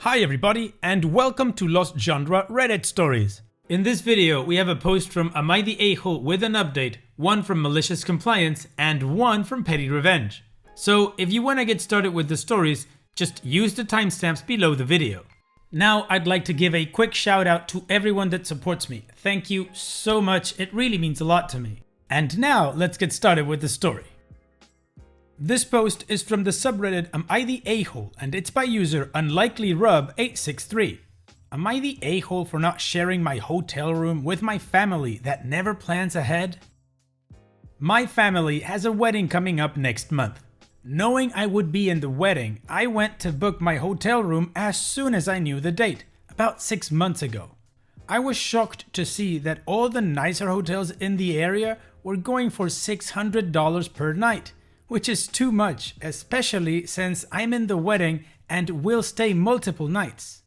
Hi everybody, and welcome to Lost Genre Reddit Stories. In this video, we have a post from Am I the A-hole with an update, one from Malicious Compliance, and one from Petty Revenge. So if you want to get started with the stories, just use the timestamps below the video. Now I'd like to give a quick shout out to everyone that supports me. Thank you so much, it really means a lot to me. And now let's get started with the story. This post is from the subreddit Am I the A-hole, and it's by user UnlikelyRub863. Am I the a-hole for not sharing my hotel room with my family that never plans ahead? My family has a wedding coming up next month. Knowing I would be in the wedding, I went to book my hotel room as soon as I knew the date, about 6 months ago. I was shocked to see that all the nicer hotels in the area were going for $600 per night, which is too much, especially since I'm in the wedding and will stay multiple nights.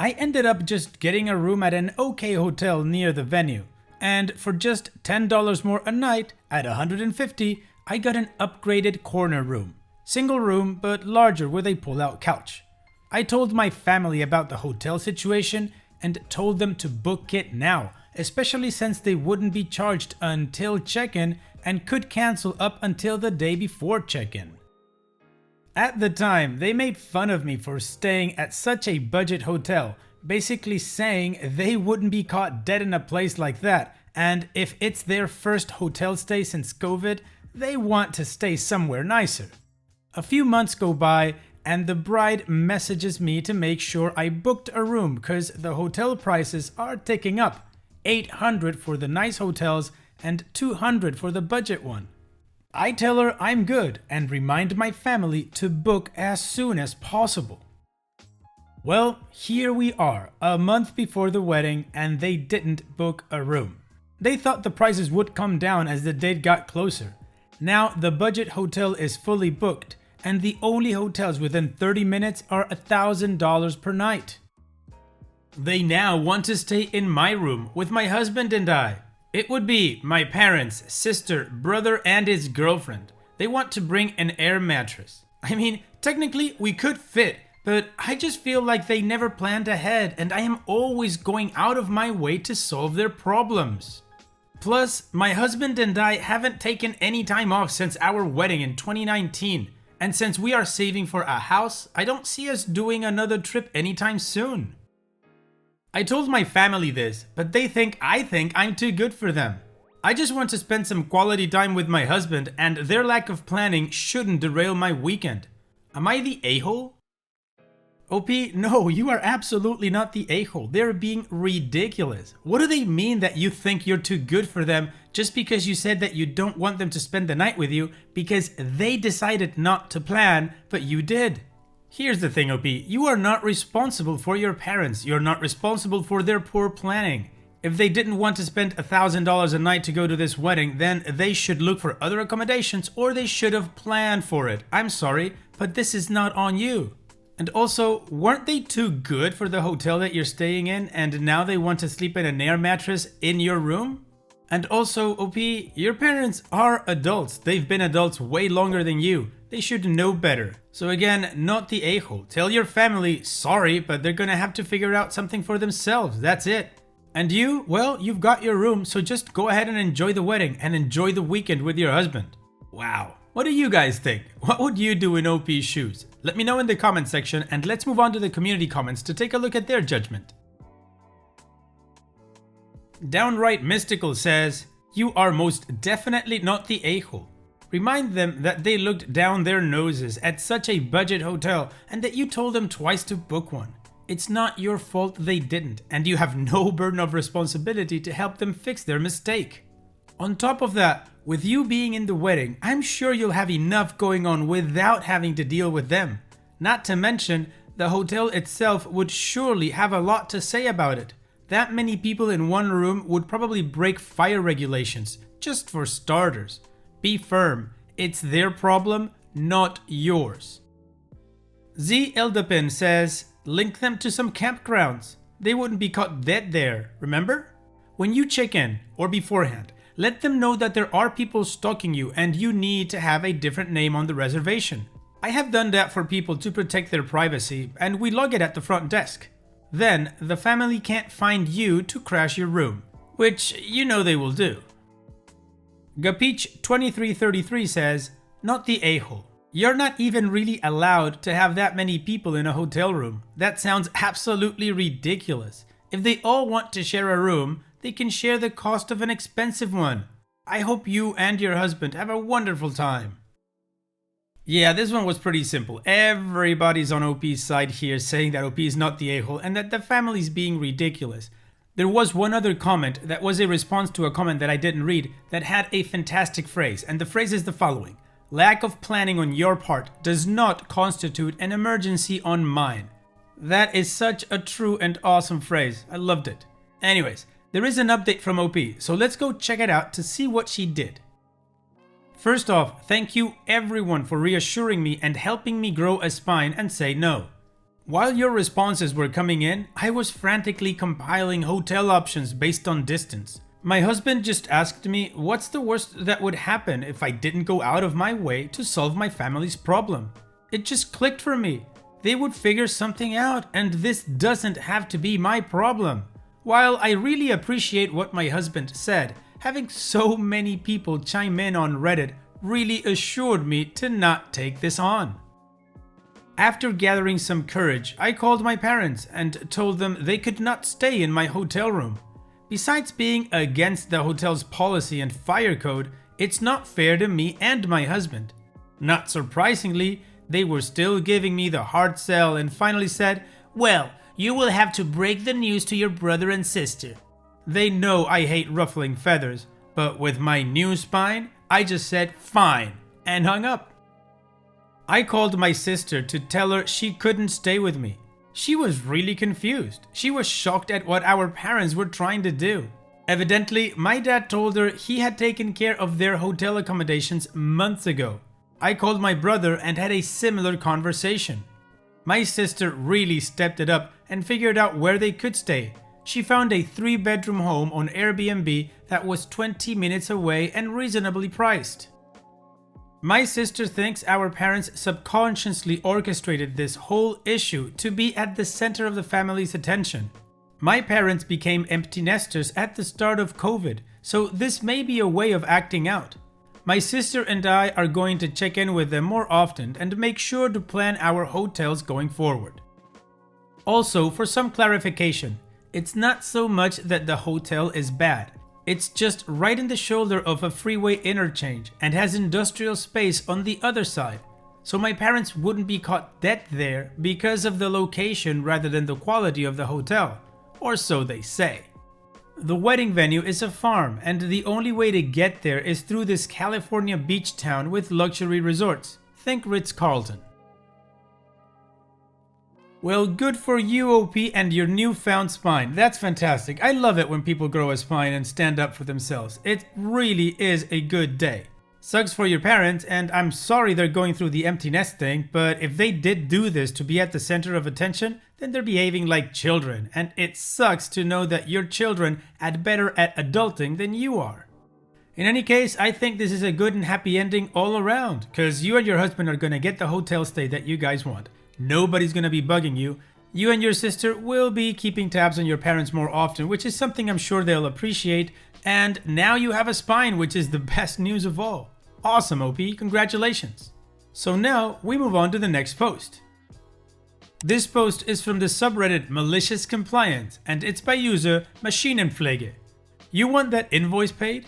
I ended up just getting a room at an okay hotel near the venue, and for just $10 more a night, at $150, I got an upgraded corner room. Single room, but larger with a pull-out couch. I told my family about the hotel situation and told them to book it now, especially since they wouldn't be charged until check-in and could cancel up until the day before check-in. At the time, they made fun of me for staying at such a budget hotel, basically saying they wouldn't be caught dead in a place like that, and if it's their first hotel stay since COVID, they want to stay somewhere nicer. A few months go by, and the bride messages me to make sure I booked a room because the hotel prices are ticking up. $800 for the nice hotels and $200 for the budget one. I tell her I'm good and remind my family to book as soon as possible. Well, here we are, a month before the wedding, and they didn't book a room. They thought the prices would come down as the date got closer. Now the budget hotel is fully booked, and the only hotels within 30 minutes are $1,000 per night. They now want to stay in my room with my husband and I. It would be my parents, sister, brother, and his girlfriend. They want to bring an air mattress. I mean, technically we could fit, but I just feel like they never planned ahead and I am always going out of my way to solve their problems. Plus, my husband and I haven't taken any time off since our wedding in 2019. And since we are saving for a house, I don't see us doing another trip anytime soon. I told my family this, but they think I'm too good for them. I just want to spend some quality time with my husband, and their lack of planning shouldn't derail my weekend. Am I the a-hole? OP, no, you are absolutely not the a-hole. They're being ridiculous. What do they mean that you think you're too good for them just because you said that you don't want them to spend the night with you because they decided not to plan, but you did? Here's the thing, OP, you are not responsible for your parents. You're not responsible for their poor planning. If they didn't want to spend $1,000 a night to go to this wedding, then they should look for other accommodations or they should have planned for it. I'm sorry, but this is not on you. And also, weren't they too good for the hotel that you're staying in and now they want to sleep in an air mattress in your room? And also, OP, your parents are adults. They've been adults way longer than you. They should know better. So again, not the a-hole. Tell your family, sorry, but they're gonna have to figure out something for themselves. That's it. And you, well, you've got your room, so just go ahead and enjoy the wedding and enjoy the weekend with your husband. Wow. What do you guys think? What would you do in OP's shoes? Let me know in the comment section, and let's move on to the community comments to take a look at their judgment. Downright Mystical says, you are most definitely not the a-hole. Remind them that they looked down their noses at such a budget hotel and that you told them twice to book one. It's not your fault they didn't, and you have no burden of responsibility to help them fix their mistake. On top of that, with you being in the wedding, I'm sure you'll have enough going on without having to deal with them. Not to mention, the hotel itself would surely have a lot to say about it. That many people in one room would probably break fire regulations, just for starters. Be firm, it's their problem, not yours. Z Eldapin says, link them to some campgrounds. They wouldn't be caught dead there, remember? When you check in, or beforehand, let them know that there are people stalking you and you need to have a different name on the reservation. I have done that for people to protect their privacy, and we log it at the front desk. Then, the family can't find you to crash your room, which you know they will do. Gapeach2333 says, not the a-hole. You're not even really allowed to have that many people in a hotel room. That sounds absolutely ridiculous. If they all want to share a room, they can share the cost of an expensive one. I hope you and your husband have a wonderful time. Yeah, this one was pretty simple. Everybody's on OP's side here saying that OP is not the a-hole and that the family's being ridiculous. There was one other comment that was a response to a comment that I didn't read that had a fantastic phrase, and the phrase is the following. Lack of planning on your part does not constitute an emergency on mine. That is such a true and awesome phrase. I loved it. Anyways, there is an update from OP, so let's go check it out to see what she did. First off, thank you everyone for reassuring me and helping me grow a spine and say no. While your responses were coming in, I was frantically compiling hotel options based on distance. My husband just asked me what's the worst that would happen if I didn't go out of my way to solve my family's problem. It just clicked for me. They would figure something out and this doesn't have to be my problem. While I really appreciate what my husband said, having so many people chime in on Reddit really assured me to not take this on. After gathering some courage, I called my parents and told them they could not stay in my hotel room. Besides being against the hotel's policy and fire code, it's not fair to me and my husband. Not surprisingly, they were still giving me the hard sell and finally said, well, you will have to break the news to your brother and sister. They know I hate ruffling feathers, but with my new spine, I just said fine and hung up. I called my sister to tell her she couldn't stay with me. She was really confused. She was shocked at what our parents were trying to do. Evidently, my dad told her he had taken care of their hotel accommodations months ago. I called my brother and had a similar conversation. My sister really stepped it up and figured out where they could stay. She found a 3-bedroom home on Airbnb that was 20 minutes away and reasonably priced. My sister thinks our parents subconsciously orchestrated this whole issue to be at the center of the family's attention. My parents became empty nesters at the start of COVID, so this may be a way of acting out. My sister and I are going to check in with them more often and make sure to plan our hotels going forward. Also, for some clarification, it's not so much that the hotel is bad. It's just right in the shoulder of a freeway interchange and has industrial space on the other side. So my parents wouldn't be caught dead there because of the location rather than the quality of the hotel. Or so they say. The wedding venue is a farm and the only way to get there is through this California beach town with luxury resorts. Think Ritz-Carlton. Well, good for you, OP, and your newfound spine. That's fantastic. I love it when people grow a spine and stand up for themselves. It really is a good day. Sucks for your parents, and I'm sorry they're going through the empty nest thing, but if they did do this to be at the center of attention, then they're behaving like children, and it sucks to know that your children are better at adulting than you are. In any case, I think this is a good and happy ending all around, because you and your husband are going to get the hotel stay that you guys want. Nobody's going to be bugging you. You and your sister will be keeping tabs on your parents more often, which is something I'm sure they'll appreciate. And now you have a spine, which is the best news of all. Awesome, OP. Congratulations. So now we move on to the next post. This post is from the subreddit Malicious Compliance, and it's by user Maschinenpflege. You want that invoice paid?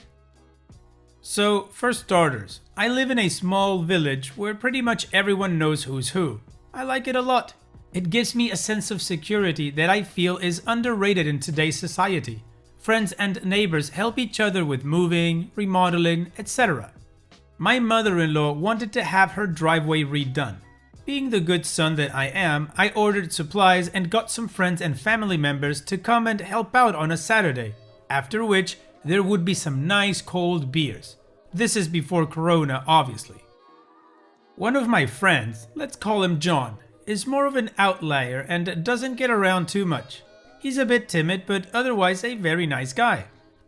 So, for starters, I live in a small village where pretty much everyone knows who's who. I like it a lot. It gives me a sense of security that I feel is underrated in today's society. Friends and neighbors help each other with moving, remodeling, etc. My mother-in-law wanted to have her driveway redone. Being the good son that I am, I ordered supplies and got some friends and family members to come and help out on a Saturday, after which there would be some nice cold beers. This is before Corona, obviously. One of my friends, let's call him John, is more of an outlier and doesn't get around too much. He's a bit timid, but otherwise a very nice guy.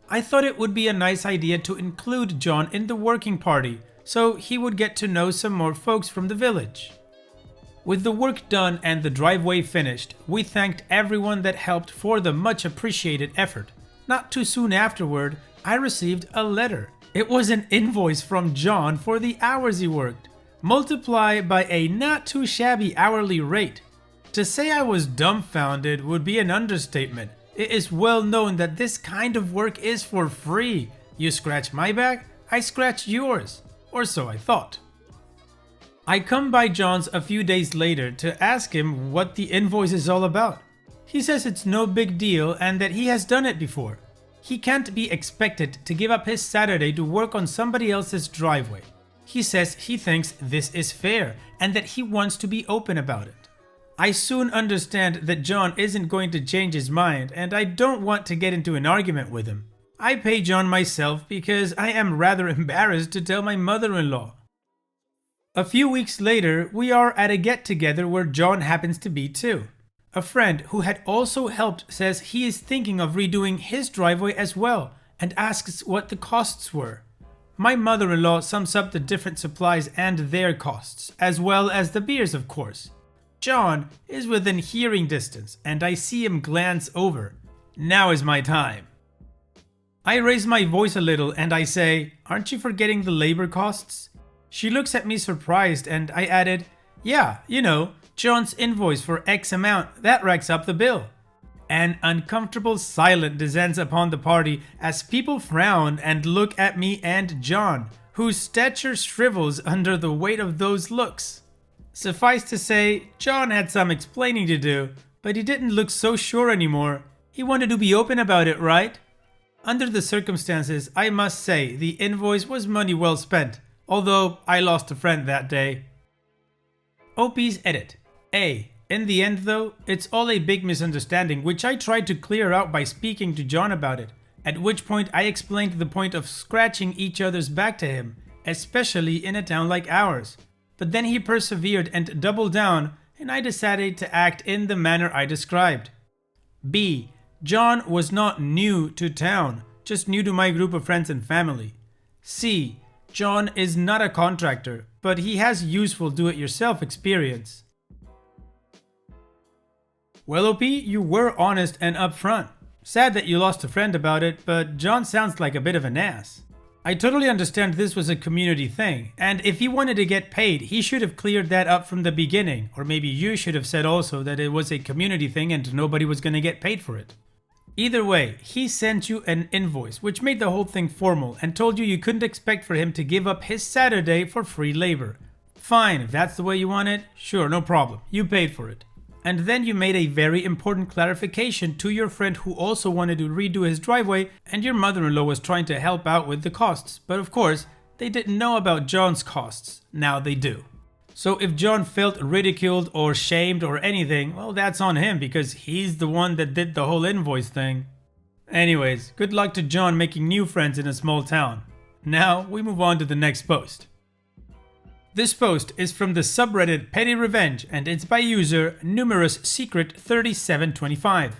I thought it would be a nice idea to include John in the working party, so he would get to know some more folks from the village. With the work done and the driveway finished, we thanked everyone that helped for the much appreciated effort. Not too soon afterward, I received a letter. It was an invoice from John for the hours he worked, multiplied by a not too shabby hourly rate. To say I was dumbfounded would be an understatement. It is well known that this kind of work is for free. You scratch my back, I scratch yours. Or so I thought. I come by John's a few days later to ask him what the invoice is all about. He says it's no big deal and that he has done it before. He can't be expected to give up his Saturday to work on somebody else's driveway. He says he thinks this is fair and that he wants to be open about it. I soon understand that John isn't going to change his mind and I don't want to get into an argument with him. I pay John myself because I am rather embarrassed to tell my mother-in-law. A few weeks later, we are at a get-together where John happens to be too. A friend who had also helped says he is thinking of redoing his driveway as well and asks what the costs were. My mother-in-law sums up the different supplies and their costs, as well as the beers, of course. John is within hearing distance and I see him glance over. Now is my time. I raise my voice a little and I say, "Aren't you forgetting the labor costs?" She looks at me surprised and I added, "Yeah, John's invoice for X amount, that racks up the bill." An uncomfortable silence descends upon the party as people frown and look at me and John, whose stature shrivels under the weight of those looks. Suffice to say, John had some explaining to do, but he didn't look so sure anymore. He wanted to be open about it, right? Under the circumstances, I must say the invoice was money well spent. Although I lost a friend that day. OP's edit. A. In the end though, it's all a big misunderstanding which I tried to clear out by speaking to John about it, at which point I explained the point of scratching each other's back to him, especially in a town like ours. But then he persevered and doubled down and I decided to act in the manner I described. B. John was not new to town, just new to my group of friends and family. C. John is not a contractor, but he has useful do-it-yourself experience. Well, OP, you were honest and upfront. Sad that you lost a friend about it, but John sounds like a bit of an ass. I totally understand this was a community thing, and if he wanted to get paid, he should have cleared that up from the beginning, or maybe you should have said also that it was a community thing and nobody was going to get paid for it. Either way, he sent you an invoice which made the whole thing formal and told you couldn't expect for him to give up his Saturday for free labor. Fine, if that's the way you want it, sure, no problem, you paid for it. And then you made a very important clarification to your friend who also wanted to redo his driveway and your mother-in-law was trying to help out with the costs, but of course, they didn't know about John's costs. Now they do. So if John felt ridiculed or shamed or anything, well, that's on him because he's the one that did the whole invoice thing. Anyways, good luck to John making new friends in a small town. Now we move on to the next post. This post is from the subreddit Petty Revenge and it's by user numerous secret 3725.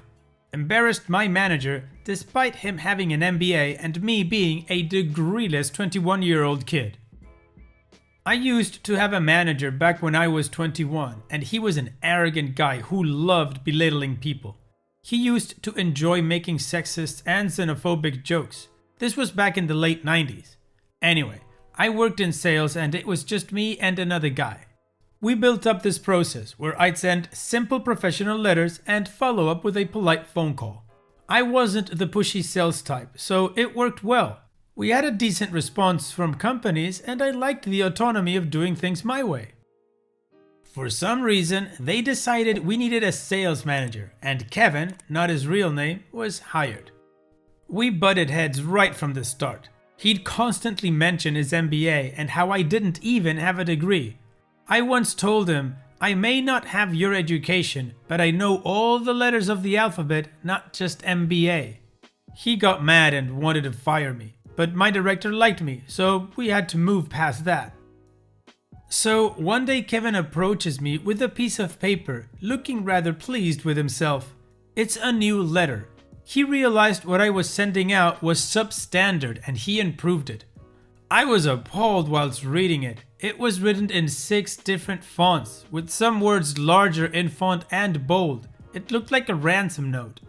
Embarrassed my manager despite him having an MBA and me being a degreeless 21-year-old kid. I used to have a manager back when I was 21 and he was an arrogant guy who loved belittling people. He used to enjoy making sexist and xenophobic jokes. This was back in the late 90s. Anyway, I worked in sales and it was just me and another guy. We built up this process where I'd send simple professional letters and follow up with a polite phone call. I wasn't the pushy sales type, so it worked well. We had a decent response from companies and I liked the autonomy of doing things my way. For some reason, they decided we needed a sales manager and Kevin, not his real name, was hired. We butted heads right from the start. He'd constantly mention his MBA and how I didn't even have a degree. I once told him, "I may not have your education, but I know all the letters of the alphabet, not just MBA." He got mad and wanted to fire me. But my director liked me, so we had to move past that. So one day Kevin approaches me with a piece of paper, looking rather pleased with himself. It's a new letter. He realized what I was sending out was substandard and he improved it. I was appalled whilst reading it. It was written in 6 different fonts, with some words larger in font and bold. It looked like a ransom note.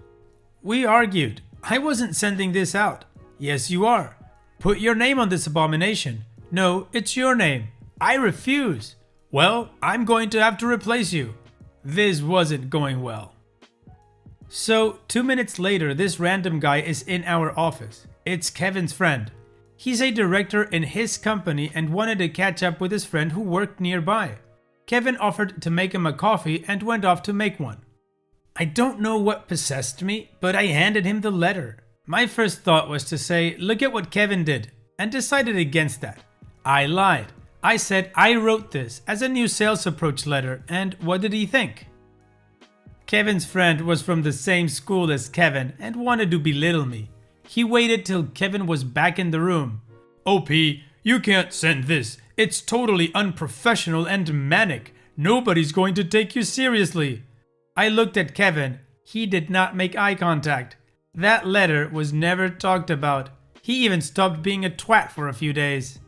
We argued. I wasn't sending this out. Yes, you are. Put your name on this abomination. No, it's your name. I refuse. Well, I'm going to have to replace you. This wasn't going well. So, 2 minutes later, this random guy is in our office. It's Kevin's friend. He's a director in his company and wanted to catch up with his friend who worked nearby. Kevin offered to make him a coffee and went off to make one. I don't know what possessed me, but I handed him the letter. My first thought was to say, look at what Kevin did, and decided against that. I lied. I said I wrote this as a new sales approach letter, and what did he think? Kevin's friend was from the same school as Kevin and wanted to belittle me. He waited till Kevin was back in the room. OP, you can't send this. It's totally unprofessional and manic. Nobody's going to take you seriously. I looked at Kevin. He did not make eye contact. That letter was never talked about. He even stopped being a twat for a few days.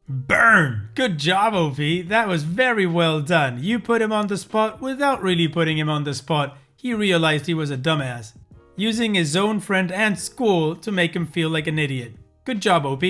Burn! Good job, OP. That was very well done. You put him on the spot without really putting him on the spot. He realized he was a dumbass, using his own friend and school to make him feel like an idiot. Good job, OP.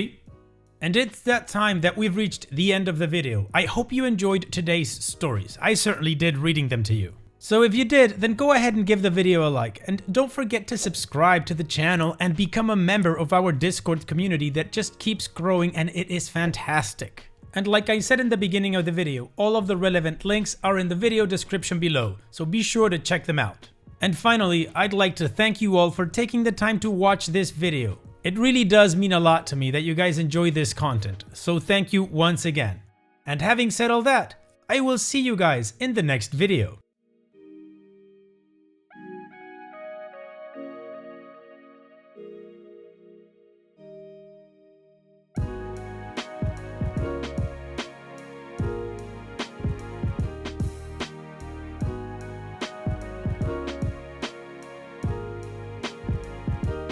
And it's that time that we've reached the end of the video. I hope you enjoyed today's stories. I certainly did reading them to you. So if you did, then go ahead and give the video a like, and don't forget to subscribe to the channel and become a member of our Discord community that just keeps growing, and it is fantastic. And like I said in the beginning of the video, all of the relevant links are in the video description below, so be sure to check them out. And finally, I'd like to thank you all for taking the time to watch this video. It really does mean a lot to me that you guys enjoy this content, so thank you once again. And having said all that, I will see you guys in the next video.